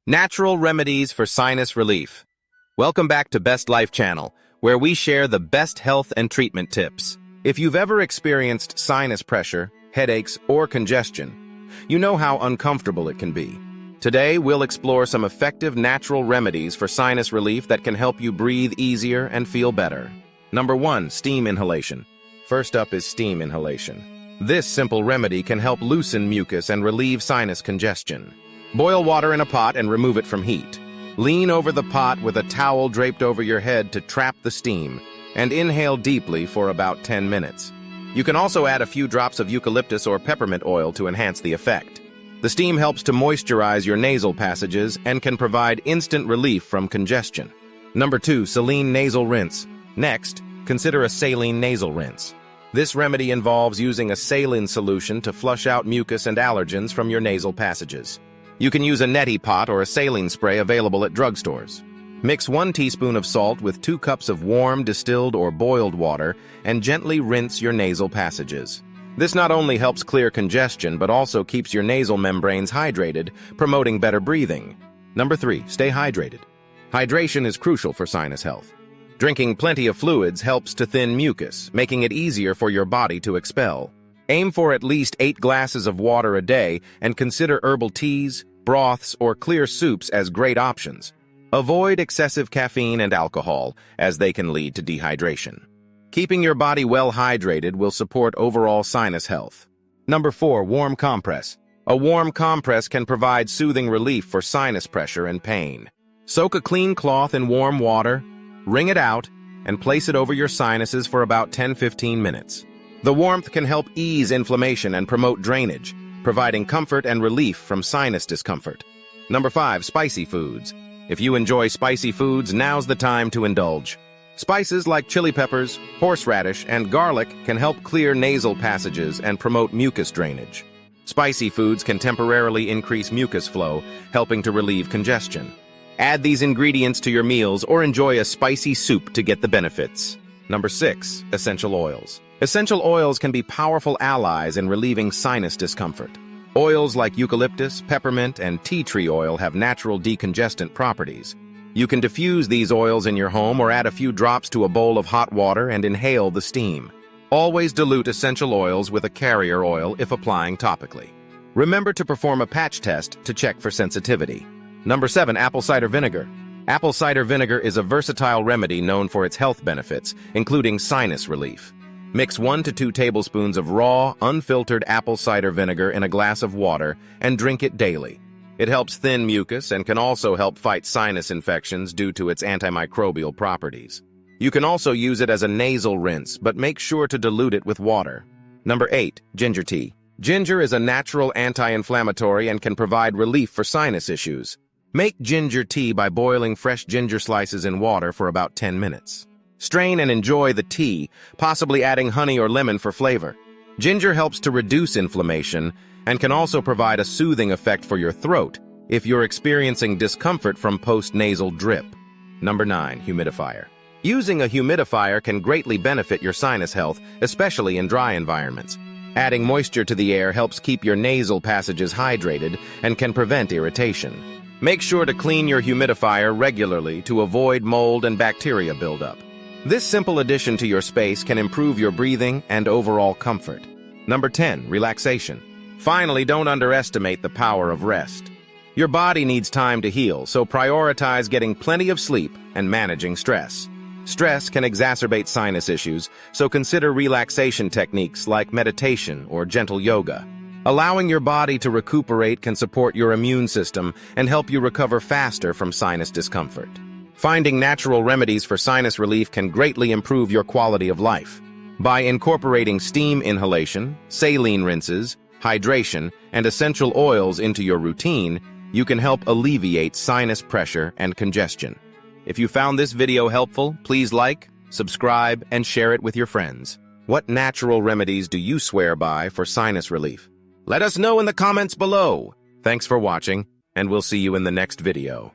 Natural Remedies for Sinus Relief. Welcome back to Best Life Channel, where we share the best health and treatment tips. If you've ever experienced sinus pressure, headaches, or congestion, you know how uncomfortable it can be. Today, we'll explore some effective natural remedies for sinus relief that can help you breathe easier and feel better. Number 1, steam inhalation. First up is steam inhalation. This simple remedy can help loosen mucus and relieve sinus congestion. Boil water in a pot and remove it from heat. Lean over the pot with a towel draped over your head to trap the steam, and inhale deeply for about 10 minutes. You can also add a few drops of eucalyptus or peppermint oil to enhance the effect. The steam helps to moisturize your nasal passages and can provide instant relief from congestion. Number 2, saline nasal rinse. Next, consider a saline nasal rinse. This remedy involves using a saline solution to flush out mucus and allergens from your nasal passages. You can use a neti pot or a saline spray available at drugstores. Mix 1 teaspoon of salt with 2 cups of warm, distilled, or boiled water and gently rinse your nasal passages. This not only helps clear congestion, but also keeps your nasal membranes hydrated, promoting better breathing. Number 3, stay hydrated. Hydration is crucial for sinus health. Drinking plenty of fluids helps to thin mucus, making it easier for your body to expel. Aim for at least 8 glasses of water a day and consider herbal teas, broths, or clear soups as great options. Avoid excessive caffeine and alcohol, as they can lead to dehydration. Keeping your body well hydrated will support overall sinus health. Number 4, warm compress. A warm compress can provide soothing relief for sinus pressure and pain. Soak a clean cloth in warm water, wring it out, and place it over your sinuses for about 10-15 minutes. The warmth can help ease inflammation and promote drainage, providing comfort and relief from sinus discomfort. Number 5, spicy foods. If you enjoy spicy foods, now's the time to indulge. Spices like chili peppers, horseradish, and garlic can help clear nasal passages and promote mucus drainage. Spicy foods can temporarily increase mucus flow, helping to relieve congestion. Add these ingredients to your meals or enjoy a spicy soup to get the benefits. Number 6, essential oils. Essential oils can be powerful allies in relieving sinus discomfort. Oils like eucalyptus, peppermint, and tea tree oil have natural decongestant properties. You can diffuse these oils in your home or add a few drops to a bowl of hot water and inhale the steam. Always dilute essential oils with a carrier oil if applying topically. Remember to perform a patch test to check for sensitivity. Number 7, apple cider vinegar. Apple cider vinegar is a versatile remedy known for its health benefits, including sinus relief. Mix 1 to 2 tablespoons of raw, unfiltered apple cider vinegar in a glass of water and drink it daily. It helps thin mucus and can also help fight sinus infections due to its antimicrobial properties. You can also use it as a nasal rinse, but make sure to dilute it with water. Number 8, ginger tea. Ginger is a natural anti-inflammatory and can provide relief for sinus issues. Make ginger tea by boiling fresh ginger slices in water for about 10 minutes. Strain and enjoy the tea, possibly adding honey or lemon for flavor. Ginger helps to reduce inflammation and can also provide a soothing effect for your throat if you're experiencing discomfort from post-nasal drip. Number 9, humidifier. Using a humidifier can greatly benefit your sinus health, especially in dry environments. Adding moisture to the air helps keep your nasal passages hydrated and can prevent irritation. Make sure to clean your humidifier regularly to avoid mold and bacteria buildup. This simple addition to your space can improve your breathing and overall comfort. Number 10, relaxation. Finally, don't underestimate the power of rest. Your body needs time to heal, so prioritize getting plenty of sleep and managing stress. Stress can exacerbate sinus issues, so consider relaxation techniques like meditation or gentle yoga. Allowing your body to recuperate can support your immune system and help you recover faster from sinus discomfort. Finding natural remedies for sinus relief can greatly improve your quality of life. By incorporating steam inhalation, saline rinses, hydration, and essential oils into your routine, you can help alleviate sinus pressure and congestion. If you found this video helpful, please like, subscribe, and share it with your friends. What natural remedies do you swear by for sinus relief? Let us know in the comments below. Thanks for watching, and we'll see you in the next video.